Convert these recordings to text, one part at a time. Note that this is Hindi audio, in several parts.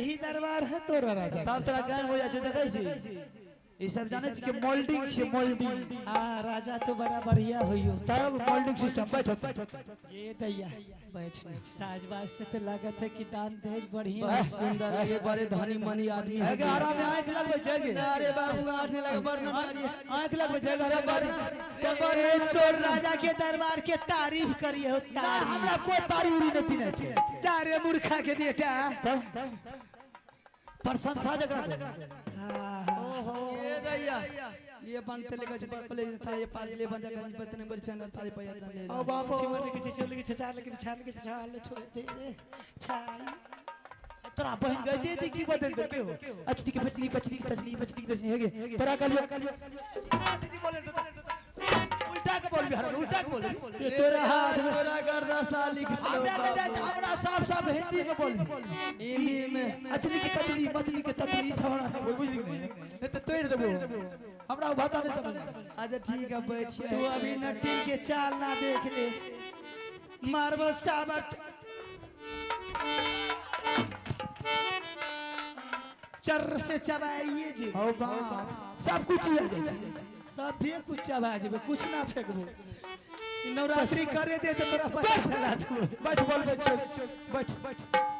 यही दरबार है तोरा राजा। तब तोरा ज्ञान हो जाए देखे छी ये सब जाने छी के मोल्डिंग से मोल्डिंग। हाँ राजा तो बड़ा बढ़िया होइयो। तब मोल्डिंग सिस्टम बैठत ये दैया बैठने साजबाज से तो लागत है कि दान दहेज बढ़िया बहुत सुंदर है। ये बड़े धनी मनी आदमी है के आराम में आंख लगबे जगे। अरे बाबू आंख नहीं लगे वर्णन आंख लगबे जगे। अरे वर्णन तो राजा के दरबार के तारीफ करिए हो। ना हमरा कोई तारीफ नहीं पीने छे। जा रे मूर्खा के बेटा प्रशंसा जकरा ओहो ये दैया ये बनते लेके छ कॉलेज था ये पाले बंजा गंज बतने बड़ी चैनल ताली पैया जान ले। ओ बाप सिमर के चोली के छाल के छाल के छाल छोड़ दे रे छाई। तोरा बहन गई दे की बदल देते हो। अचती के पचली कचली की तसली बचली की तसली हेगे तोरा कलियो सीधी बोले तो उल्टा के बोल बिहार में उल्टा के बोल। ये तोरा हाथ में तोरा गर्दा साली के हमरा साफ साफ हिंदी में बोल। हिंदी में अचली की कचली मछली के तचली सवड़ा बोल बुझ नहीं तो तोड़ देबो। हमरा भाषा नहीं समझ। अच्छा ठीक है बैठ। तू अभी नट्टी के चाल ना देख ले मारबो साबट चर से चबाइए जी। ओ बाप सब कुछ हो जाए सब भी कुछ चबा जेबे कुछ ना फेंकबो। नवरात्रि करे दे तो तोरा पता चला तू बैठ बोल बैठ।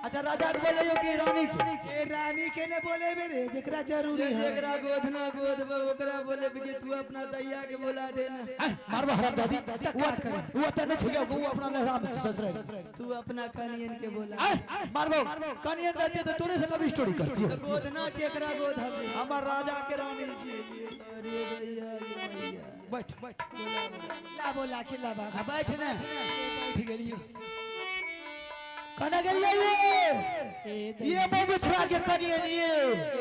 अच्छा राजा के बोले कि रानी के ए रानी के ने बोले बे रे जेकरा जरूरी है जेकरा गोधना गोदबे ओकरा बोले कि तू अपना दैया के बोला दे ना। मारबो हराम दादी वो त नहीं छियो वो अपना लहराम ससुर तू अपना कनियन के बोला मारबो कनियन रहते तो तोरे से लव स्टोरी करती है। गोधना केकरा गोद हबे हमर राजा के रानी छी। अरे भैया बैठ ला बोला के ला बाबा बैठ ना बैठ गेलियो कना गेलिए ये मोगुथरा के कनियन ये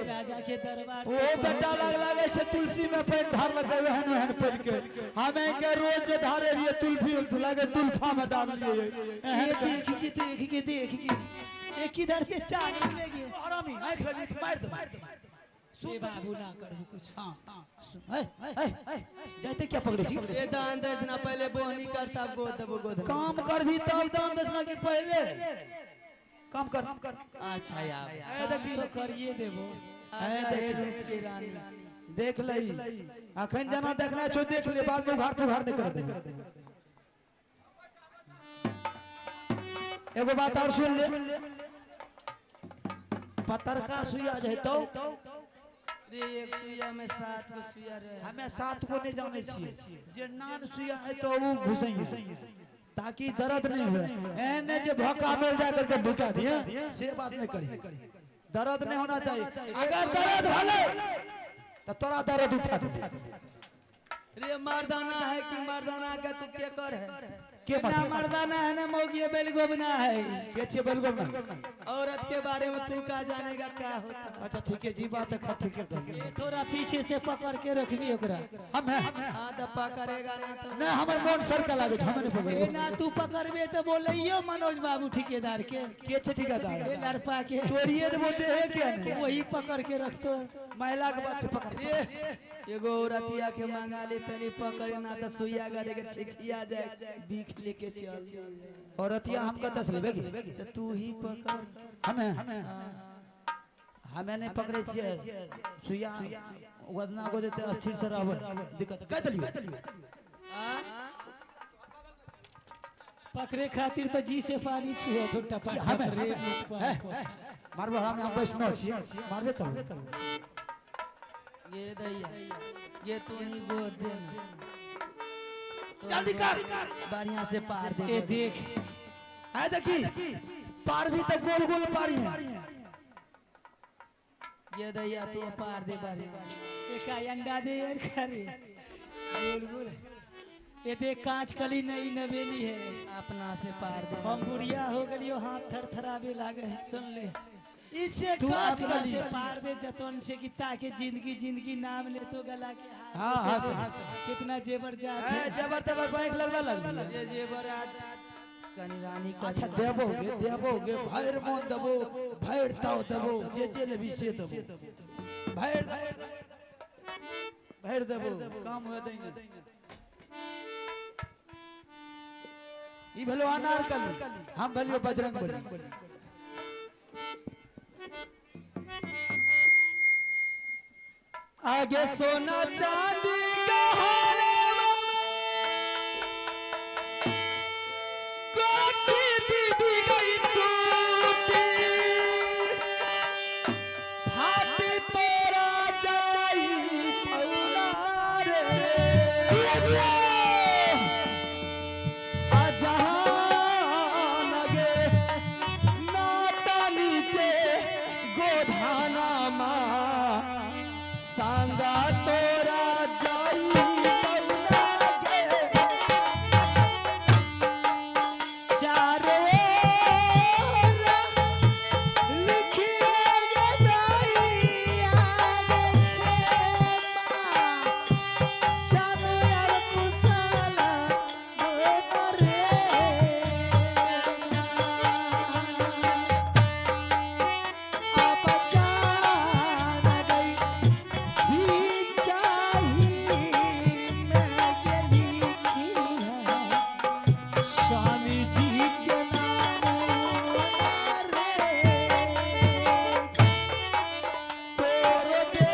राजा के दरबार ओ बेटा लागे छे तुलसी में पैन धार लगे वहन वहन पड़ के हमें के रोज धारे लिए तुलसी लागे तुलफा में डाल लिए। ये देख के ये किधर से चाह निकलेगी। आरामी आंख लगी तो मार दो सुन बाबू ना करू कुछ। हां जाते क्या पकड़े छी। ये दान दक्षिणा पहले बोहनी करता गोद देबो गोद काम कर भी तब दान दक्षिणा के पहले काम कर। अच्छा यार देखी तो करिए देबो। देख रूप के रानी देख लई अखन जना देखना छो देख ले बाद में उघाड़ नहीं कर दे। एगो बात और सुन ले पत्थर सुइया जाए तो रे एक सुइया में 7 गो सुइया रहे। हमें 7 को नहीं जाने छिए जे नान सुइया है तो वो घुसैया ताकि दर्द नहीं हो। एने जे भौका मिल जा करके भुका दिए से बात नहीं करी। दर्द नहीं होना चाहिए। अगर दर्द होले तो तोरा दर्द उठा दे। रे मर्दाना है कि मर्दाना का तू के कर है के ना मर्दाना है ना मौगिए बेलगोबना है के छे बेलगोबना। औरत के बारे में तू का जानेगा क्या होता। अच्छा ठीक है जी बात है ठीक है। ये थोड़ा पीछे से पकड़ के रखबी ओकरा। हम है हां तो पकड़ेगा ना तो नहीं हमर मन सर का लागे हम नहीं पकड़े। ए ना तू पकड़बे तो बोलइयो मनोज बाबू ठेकेदार के छे ठेकेदार ए लड़पा के चोरिए दे बोलते है क्या नहीं वही पकड़ के रखतो। महिला के बात से पकड़ एगो औरतिया के मांगा ले तनी पकड़े ना तो सुइया गरे के छिछिया जाए बीख लेके चल। औरतिया हम कतस लेबे की तो तू ही पकड़। हमें नहीं पकड़े छिए सुइया वदना को देते अस्थिर से रहबे दिक्कत कह दलियो। पकड़े खातिर तो जी से पानी छुओ तो टपा रे मारबो हम वैष्णव छिए मारबे करो। ये दैया ये तू ही गोद दे जल्दी कर बढ़िया से पार दे। ए देख है देखी पार भी तो गोल गोल पारी है। ये दैया तू पार दे बारी एक अंडा दे यार करे गोल गोल। ये देख कांच कली नई नवेली है अपना से पार दे। हम बुढ़िया हो गलियो हाथ थरथरावे लागे है। सुन ले इसे तू कांच अपना कली से पार दे जतन से कि ताकि जिंदगी नाम ले तो गला के हां हां कितना जेवर जात है जबर तबर बैंक लगवा लग ये जेवर कनी रानी का। अच्छा देबोगे भैर मन देबो भैर ताव देबो जे लेबी से देबो भैर देबो काम हो देंगे। ई भेलो अनारकली हम भेलियो बजरंग बली। आगे सोना चांदी गहना कोटी दीदी गई टूटी फाटी तोरा जाई पौला रे अजहान गे नाटनी के गोधाना मा संगा तोरा जाई पौला गे चारों स्वामी जी के नाम रे तोरो दे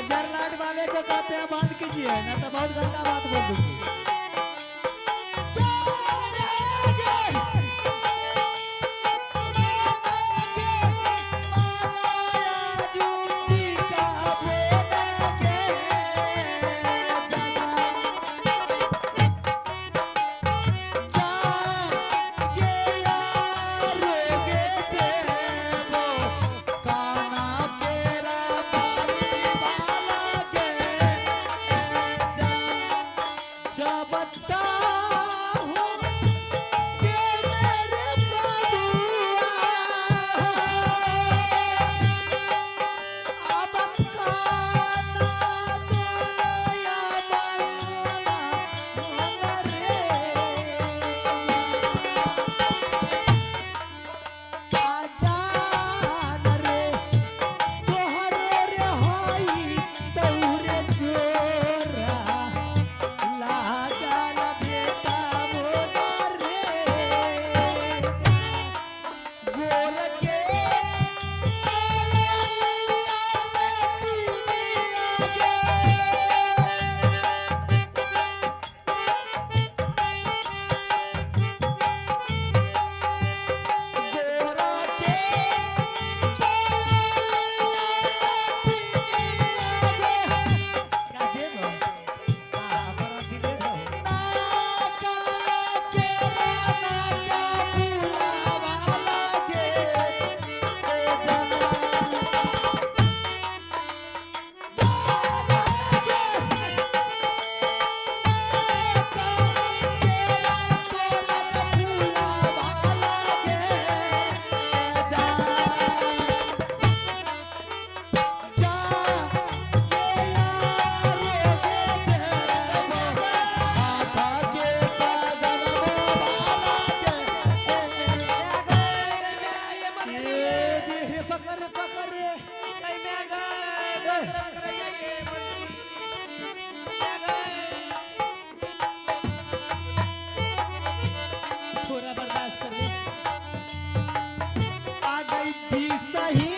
बहुते बंद कीजिए ना तो बहुत गंदा बात बोल दूंगी बता थोड़ा बर्दाश्त कर ले आ गई थी सही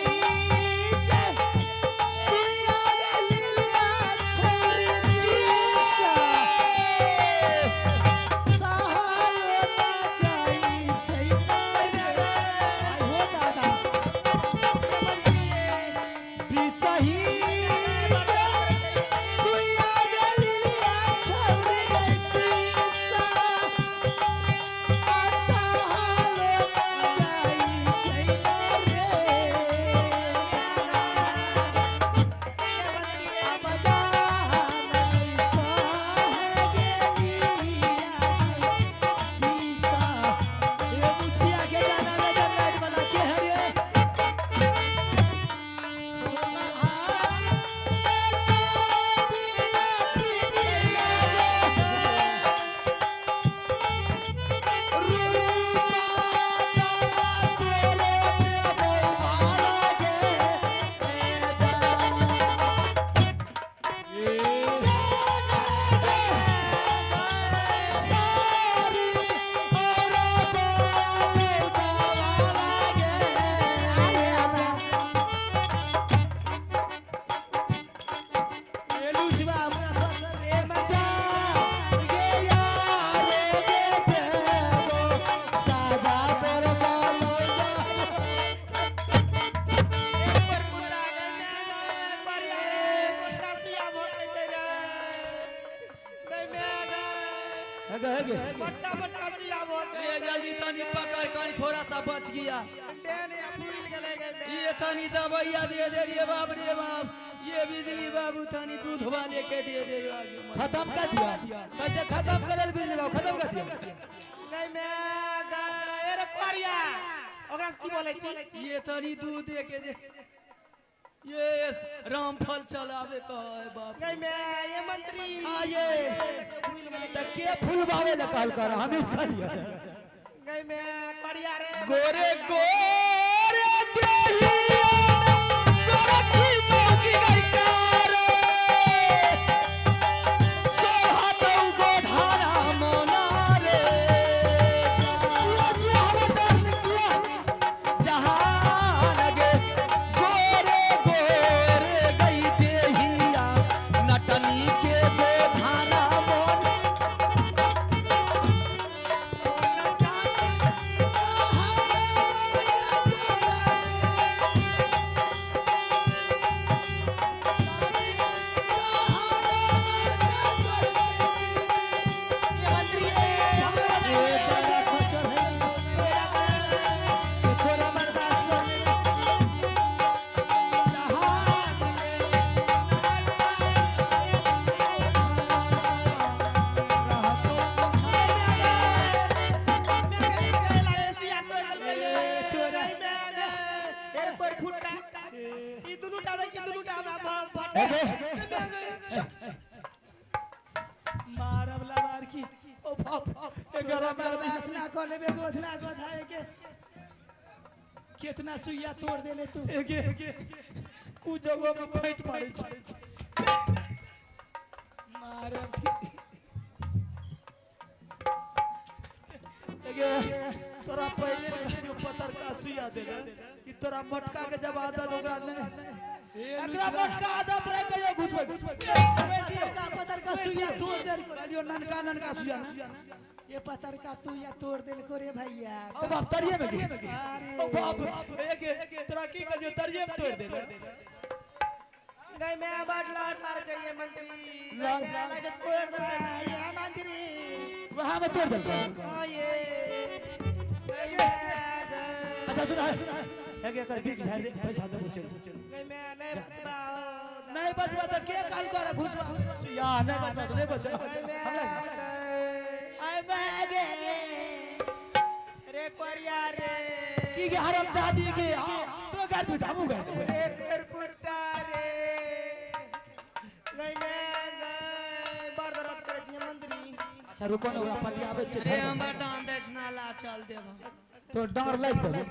आशा थोड़ा सा बच गया। डेन या फूल गले गए ये तनी दवाइया दे दे रे बाप रे बाप। ये बिजली बाबू तनी दूध वाले के दे दे आगे। खत्म कर दिया कैसे खत्म कर बिजली बाबू खत्म कर दिया नहीं मैं रे कोरिया ओकरा से की बोले छी ये तनी दूध दे के दे। ये रामफल चलावे तो है बाप। नहीं मैं ये मंत्री ये त के फूल बावे ल कहल कर हमें खलिया नहीं मैं कोरिया रे गोरे गोरे देही गोरखी मौकी गई कार सोहा तो गोधारा मोना रे जिया जिया हम डर लिया जहान गे गोरे गोरे गई देहिया नटनी के गोधारा मोन मारबला बार की ओ बाप एकरा बर्दाश्त ना कर लेबे गोधना गोधाए के कितना सुइया तोड़ देले तू कु जगह में फाइट मारे छी मारब तोरा पहले कहियो पतर का सुइया दे कि तोरा मटका के जब आदत ओकरा नहीं एकरा मटका आदत रहे कहियो घुसबै पतर का सुइया तोड़ दे कहियो ननका ननका सुइया ना ये पतर का तू या तोड़ देल को रे भैया। ओ बाप तरिए में की अरे ओ बाप तोरा की कहियो तरिए में तोड़ देले नहीं मैं बाटला मार चाहिए मंत्री लाल मैं अलग तोड़ दे ये मंत्री वहां में तोड़ दे हां ये अच्छा सुन है एकर बीक झाड़ दे पैसा दे चल नहीं मैं नहीं बचबा नहीं बचबा तो के काल कर घुसवा या नहीं बचबा तो नहीं बचबा आई मैं गे रे कोरिया रे की के हराम जादी के तो कर दू हमू कर दे रे करपुटा रे नहीं मैं बार दरद करे छी मंत्री अच्छा रुको ना ओकरा पार्टी आवे छै रे हमर दान दक्षिणा ला चल देब तो डर लाग देबो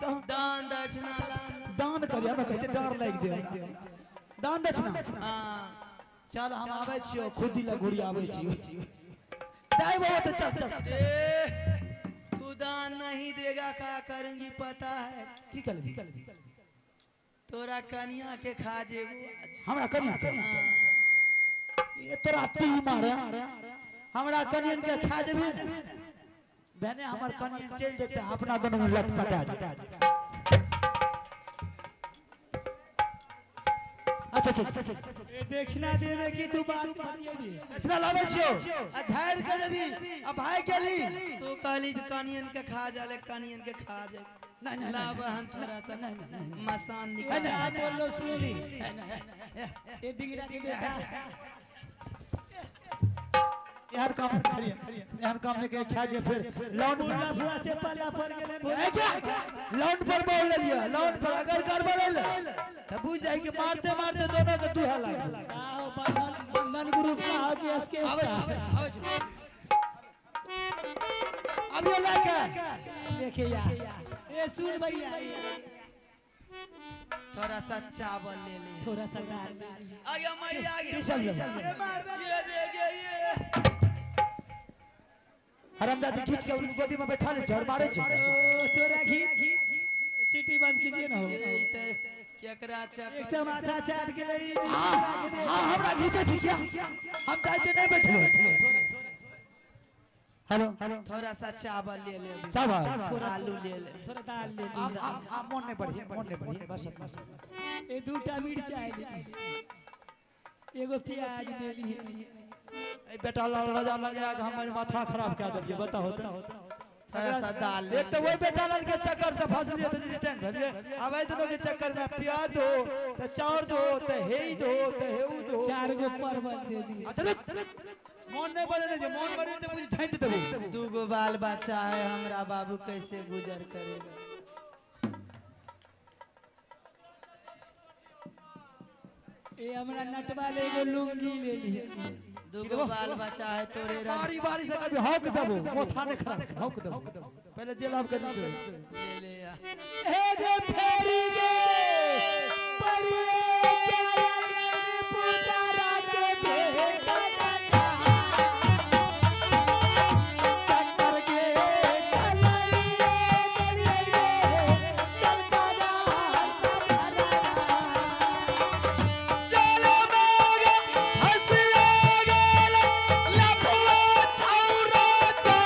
तो दान दक्षिणा ला दान करिया में कहै छै डर लाग दे हमरा दान दक्षिणा हां चल हम आवे छियो खुदी ला घुड़ी आवे छियो दाई बाबा तो चल चल तू दान नहीं देगा क्या करूंगी पता है की करबी तोरा कन्या के खा जेबू आज। हमरा कनिया के हाँ। ये तोरा तू मारे हमरा कनियन के खा जेबी बहने हमर कनियन चल जेते अपना दोनों में लटपटा जे अच्छा चल ए दक्षिणा देवे की तू बात करिए दक्षिणा लावे छियो आ झाड़ के जेबी आ भाई गेली तू कहली कानियन के खा जाले कानियन के खा जाए नहीं नहीं लाभ हम थोड़ा सा नहीं मसान निकाल नहीं बोल लो सुनी नहीं ये डिगरा के बेटा यार काम करिए यार काम ने के खा जे फिर लोन मुल्ला फुआ से पल्ला फर गेले ए क्या लोन पर बोल ले लिया लोन पर अगर कर बोले त बुझ जाई कि मारते मारते दोनों के दुहा लाग का हो बंधन ग्रुप का हो कि एसके आवे आवे अब ये लाके देखिए यार ए सुन भैया थोड़ा सा चावल ले ले थोड़ा सा दाल आ गया मैं आ गया सब ले अरे मार दे ये दे ये हरामजादी खींच के उन गोदी में बैठा ले छ और मारे छ तोरा घी सीटी बंद कीजिए ना हो केकरा चक एक तो माथा चाट के ले हां हमरा घीचे छी क्या हम चाहे छ नहीं बैठो हेलो थोड़ा सा चावल ले ले चावल थोड़ा आलू ले ले थोड़ा दाल ले ले आप मन नहीं बढ़िए बस ए दूटा मिर्चाई ले एगो प्याज ले ली ए बेटा लाल राजा लग गया कि हमारी माथा खराब कर दिए बताओ तो थोड़ा सा दाल एक तो वही बेटा लाल के चक्कर से फंसलिए तो रिटर्न भलिए अब आई दोनों के चक्कर में प्याज दो तो चाउर दो तो हेई दो तो हेऊ दो 4 गो परवल दे दिए। अच्छा रुक मन नहीं बने नहीं मन बने तो मुझे झंट देबो। 2 गो बाल बच्चा है हमरा बाबू कैसे गुजर करेगा। ए हमरा नटवा ले एगो लुंगी ले लिए। 2 गो बाल बच्चा है तोरे बारी बारी से कभी हौक देबो मोथा ने खराब हौक देबो पहले जेल आप कर दीजिए ले ले आ। एगो फेरी गे परिए के लक्ष्मी पुतारा के बेटा चक्कर के कलैया गलिए कलकदा चलो मेरे हंसिया गेल लफुआ छौरा जा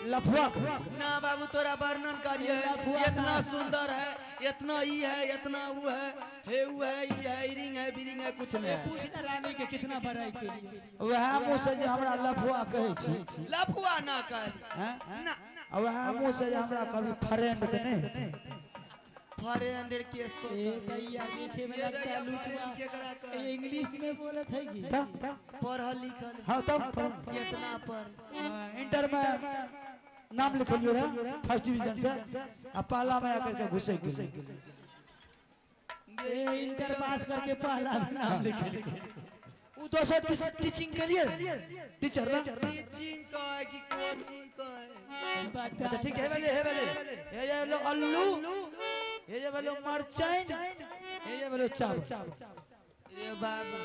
लफुआ ना बाबू तोरा वर्णन करिए लफुआ इतना ना। सुंदर है इतना ई है इतना वो है हे वो है ई है इरिंग है बिरिंग है कुछ नहीं है। पूछना रानी के कितना बड़ाई के लिए। वह मुंह से जे हमरा लफुआ कहै छी लफुआ ना कर हैं ना वह मुंह से जे हमरा कभी फ्रेंड के नहीं फरे अंडर केस को ए दैया देखे में लगता है लुचवा केकरा कर ये इंग्लिश में बोलत है कि पढ़ल लिखल हां तब कितना पर इंटर में नाम लिखलियो रहा फर्स्ट डिवीजन से आ पहला में आकर के घुसे गेल ये इंटर पास करके पहला में नाम लिखे उ दोसर टीचिंग के लिए टीचर ना टीचिंग का है कि कोचिंग का है। अच्छा ठीक है ये लो अल्लू ये बोलो मरचाइन ये बोलो चावल रे बाबू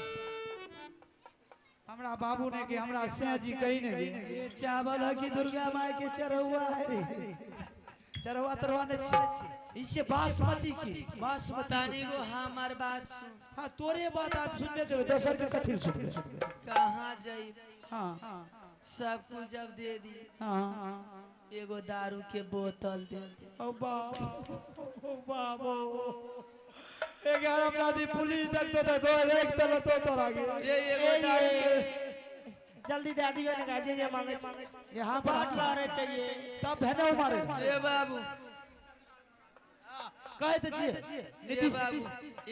हमरा बाबू ने कि हमरा सिंह जी कही ने ये चावल है कि दुर्गा माई के चढ़ौआ है रे। चरवा तरवा ने छी इसे बासमती की बासमती तानी को हमार बात सुन हां तोरे बात आप सुनबे करो दोसर के कथि सुनबे कहाँ जाई हां सब कुछ जब दे दी हां एगो दारू के बोतल दे दे। ओ बाबा एक आराम दादी पुलिस देखतो तो गो एक तल तो रागी रे एगो दारू के जल्दी दादी को निकाल जे मांगे यहां बाट पर ला रहे चाहिए तब भेने मारे रे बाबू कह दीजिए रे नीतीश बाबू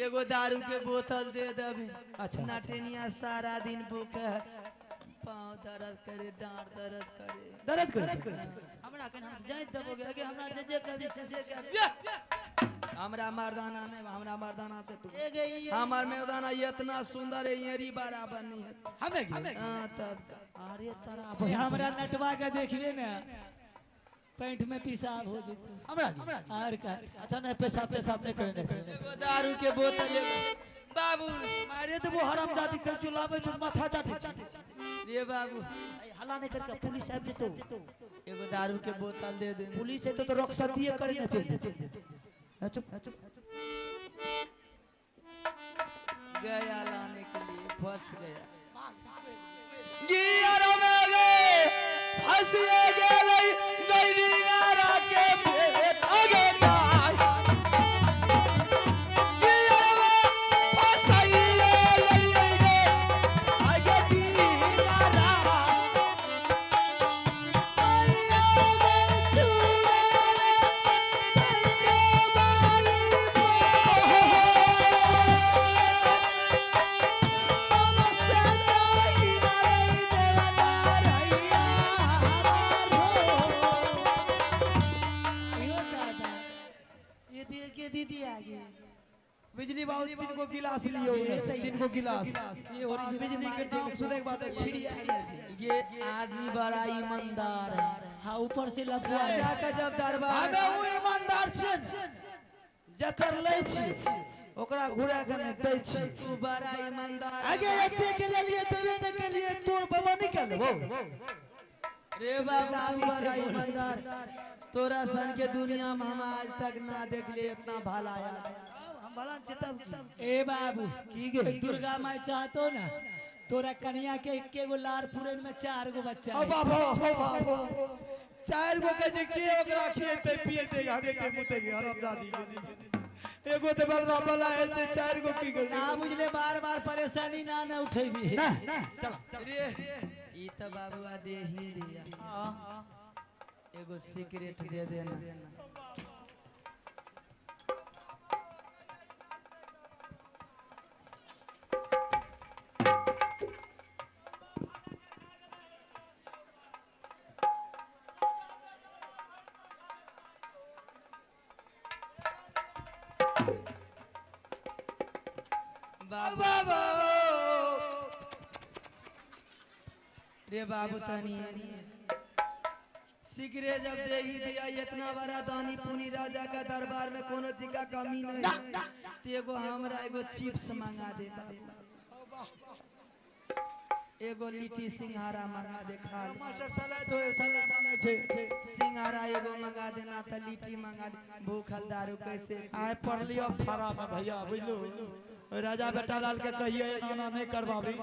एगो दारू के बोतल दे देबे। अच्छा। नाटेनिया सारा दिन भूखे है पाँव दर्द करे डांट दर्द करे दर्द करे हमरा कन हम जाय दबोगे आगे हमरा जे कभी से के हमरा मर्दाना नहीं हमरा मर्दाना से तू ए गई हमार मर्दाना इतना सुंदर है येरी बराबर नहीं है। हमें की हाँ तब का अरे तारा भाई हमरा नटवा के देखिए ना पैंट में पेशाब हो जेते हमरा की और का अच्छा नहीं पेशाब नहीं करने एगो दारू के बोतल एगो बाबू मारे तो वो हरामजादी के चुलावे चुल माथा चाटे रे बाबू हल्ला नहीं करके पुलिस आब जेतो एगो दारू के बोतल दे दे पुलिस है तो रक्षा दिए करे न चल जेतो चुप गया लाने के लिए फंस गया गियर में गए फंस गए गईरा के पेट आगे जाए गियर में फंस गए आगे बीनारा दीदी आ गई बिजली बाबू 3 को गिलास लियो 3 को गिलास ये ओरिजिनल बिजली के नाम सुने के बाद छिड़ी आ गई ये आदमी बड़ा ईमानदार है हाँ ऊपर से लफुआ राजा का जब दरबार हमें वो ईमानदार छियन जकर लै छी ओकरा घुरा के नहीं दै छी तू बड़ा ईमानदार आगे एते के लिए देबे न के लिए तोर बाबा नहीं कर लेबो रे बाबा तू बड़ा ईमानदार तोरा सन के दुनिया में हम आज तक ना देख ले इतना भला यार हम भला छी तब की ए बाबू की गे दुर्गा माई चाहतो ना तोरा कन्या के एके गो लार पुरन में 4 गो बच्चा ओ है। बाबा ओ बाबा 4 गो के जे के ओकरा खिएते पिएते हमें के मुते के हरम दादी के एगो ते बलरा बला है से 4 गो की ना बुझले बार बार परेशानी ना ना उठेबी ना चल रे ई त बाबूआ दे ही दिया एगो सीक्रेट दे देना बाबा रे बाबू तनी सिगरे जब दे ही दिया इतना बड़ा दानी पुनी राजा का दरबार में कोनो चीज का कमी नहीं ते एगो हमरा एगो चिप्स मंगा दे बाबू एगो लिट्टी सिंघारा मंगा दे खा ले। मास्टर सलाद होय सलाद मांगे छै सिंघारा एगो मंगा देना त लिट्टी मंगा दे भूखल दारू कैसे आय पढ़ लियो फरा में भैया बुझलो राजा बेटा लाल के कहिए ना नहीं करवाबी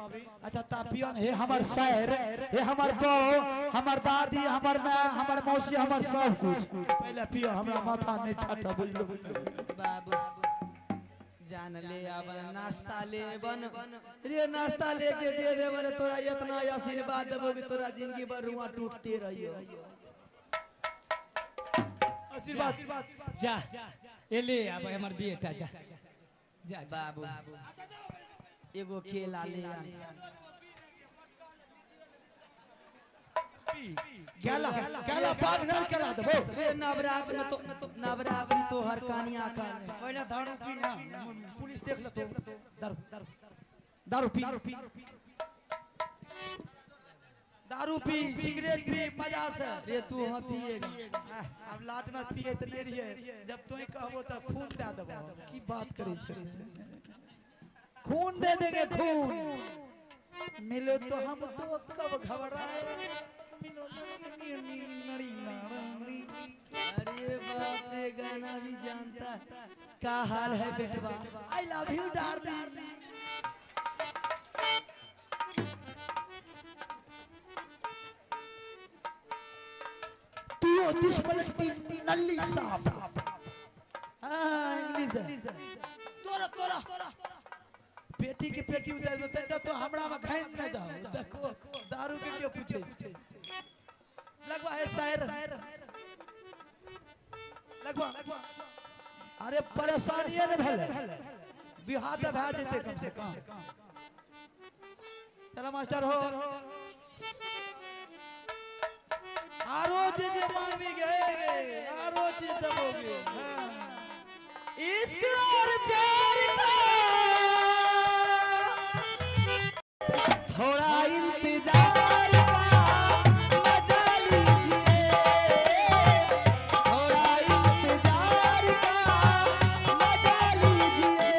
अच्छा तापियन हे हमर सैर हे हमर बहू हमर दादी हमर माँ हमर मौसी हमर सब कुछ पहले पियो हमरा माथा नहीं छट बुझलो बाबू जान ले अब नाश्ता ले बन रे नाश्ता लेके दे दे बन तोरा इतना आशीर्वाद देबो कि तोरा जिंदगी भर रुआ टूटते रहियो आशीर्वाद जा ए ले अब हमर बेटा जा जा बाबू एगो केला ले आ केला केला पागनर केला देबो रे नवरात्र में तो नवरात्रि तो हर कानिया का पहले दारू पी ना पुलिस देख ले तो दारू पी दारू पी सिगरेट पी मजा से रे तू हम पिएगा अब लाट में पिए त नहीं रहिए जब तू कहबो त खून दे देबो की बात करे छै खून दे देंगे खून मिलो तो हम तो कब घबराए मिलो नड़ी नाड़ी अरे बाप रे गाना भी जानता का हाल है बेटवा आई लव यू डार्लिंग पियो दिस पलटी नल्ली साफ हां इंग्लिश है तोरा तोरा पेटी के पेटी उतार में तेटा तो हमरा में घाइन न जाओ देखो दारू के क्यों पूछे छै लगवा है शायर लगवा अरे परेशानी न भेले बिहार त भा जेते कम से कम चलो मास्टर हो आरो जे मांगी गए आरो चीज दबोगे हां इश्क और प्यार का थोड़ा इंतजार का मजा लीजिए थोड़ा इंतजार का मजा लीजिए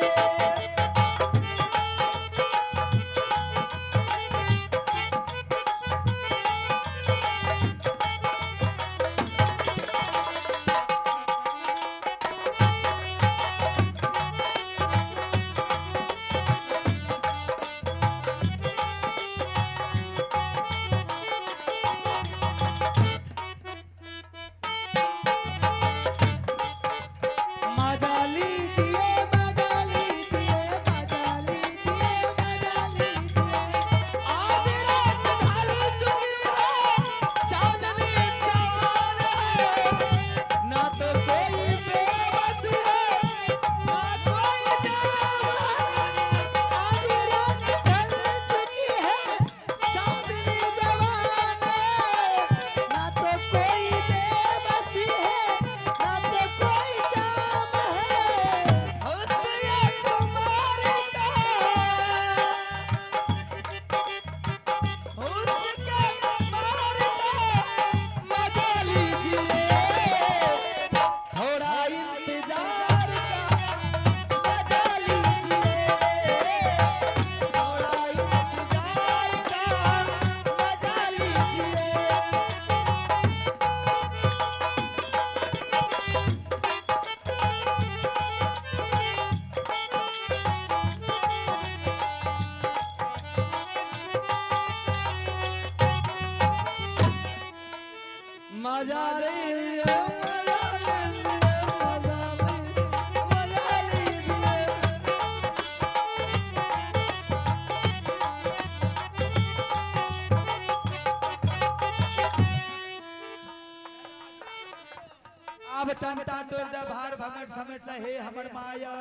टंटा तोड़ दे भार भमट समेट ले हे हमर माया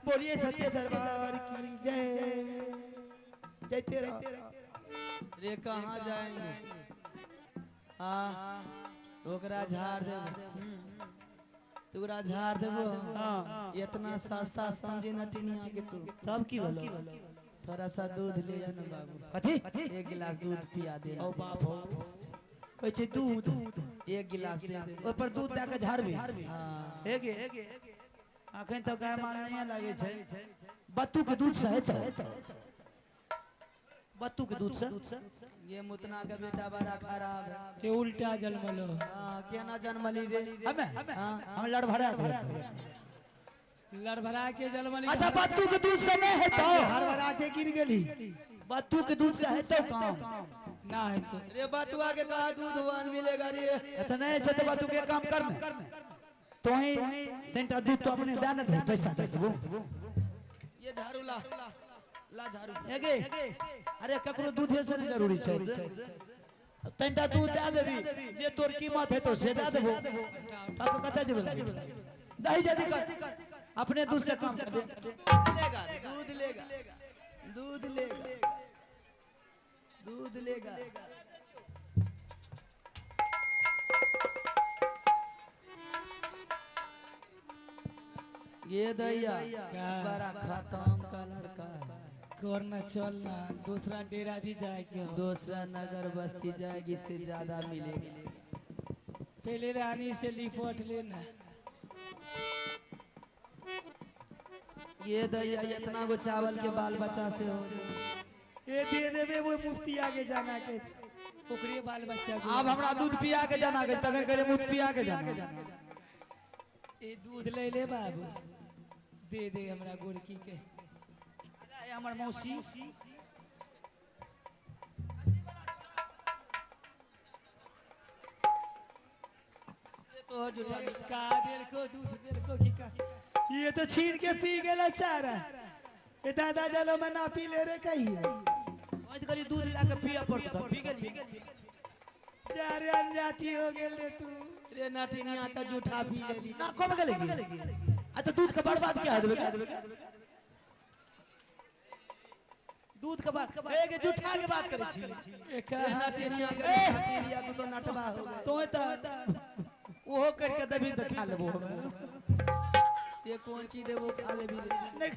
बोलिए सच्चे दरबार की जय जय तेरा रे कहाँ जाएंगे हाँ ओकरा झाड़ देबो तोरा झाड़ देबो हाँ इतना सस्ता समझे न टिनिया के तू तब की बोलो थोड़ा सा दूध ले जा ना बाबू कथी एक गिलास दूध पिया दे ओ बाप हो ओइ छै दूध एक गिलास दे दे ओइ पर दूध दे के झाड़बी हाँ हे गे अखन तो गाय माल नहीं लागे छै बत्तू के दूध से हेतौ बत्तू के दूध से ये मुतना का बेटा बड़ा खराब है ये उल्टा जन्मलो हाँ केना जन्मली रे हमें हाँ हम लड़ भरा लड़भड़ा के जन्मली अच्छा बत्तू के दूध से नहीं हेतौ हरभरा के गिर गेली बत्तू के दूध से हेतौ काम ना है तो रे बतुआ के कहा दूध वान मिलेगा रे एत नहीं छै तो बत्तू के काम करने तो ही तीनटा दूध तो अपने दे न दे पैसा दे देबो ये झाड़ू ला ला झाड़ू हे गे अरे ककरो दूध से नहीं जरूरी छै तीनटा दूध दे देबी जे तोर कीमत है तो से दे देबो तब कते जेबे दही जल्दी कर अपने दूध से काम कर दे दूध लेगा दूध लेगा दूध लेगा ये दैया बड़ा खत्म का लड़का है करना चलना दूसरा डेरा भी जाए के हो। दूसरा नगर बस्ती जाएगी इससे ज्यादा मिलेगी पहले रानी से लिपट लेना ये दैया इतना गो चावल के बाल बच्चा से हो जाए। ये दे देबे वो मुफ्ती आगे जाना के ओकरे बाल बच्चा के। अब हमरा दूध पिया के जाना के तगर करे मुंह पिया के जाना ये दूध ले ले बाबू दे दे हमरा गोरकी के अरे हमर मौसी तो झूठा का देर को दूध देर को की का ये तो छीन के पी गेला सारा ए दादा चलो मैं ना पी ले रे कहिए आज कली दूध ला के पिया पड़त त पी गेली चारे अनजाती हो गेल रे तू रे नाटिनिया का झूठा पी ले ली ना कब गेली आ तो दूध के बर्बाद किया देबे दूध के बात ए के जूठा के बात करे छी एक रे नाटिनिया का झूठा पी लिया तू तो नटवा हो गया तो त ओहो करके देबी त खा लेबो हम ये कौन चीज दे वो खा ले भी ले नहीं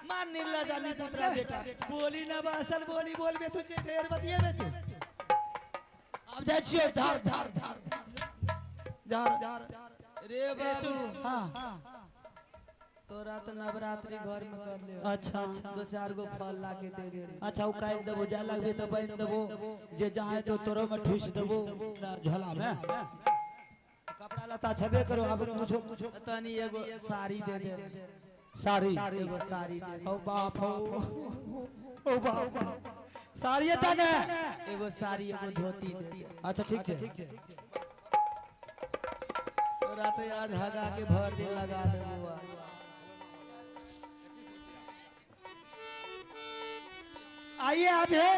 मार निर्ला जाली पुत्रा बेटा बोली ना बासल बोली बोलबे तू ढेर बतियाबे तू अब जाय छियो झार झार झार झार रे बाबू हां तोरा तो नवरात्रि घर में कर ले अच्छा दो चार गो फल ला के दे दे अच्छा उ काल देबो जा लगबे त बन देबो जे जहां तो तोरो में ठूस देबो झोला में कपड़ा लता छबे करो अब कुछो तनी एगो साड़ी दे दे साड़ी एगो साड़ी दे दे ओ बाप ओ बाप साड़ी एटा ने एगो साड़ी एगो धोती दे दे अच्छा ठीक छै तोरा तो आज हगा के भर दिन लगा देबो आज आइए आप है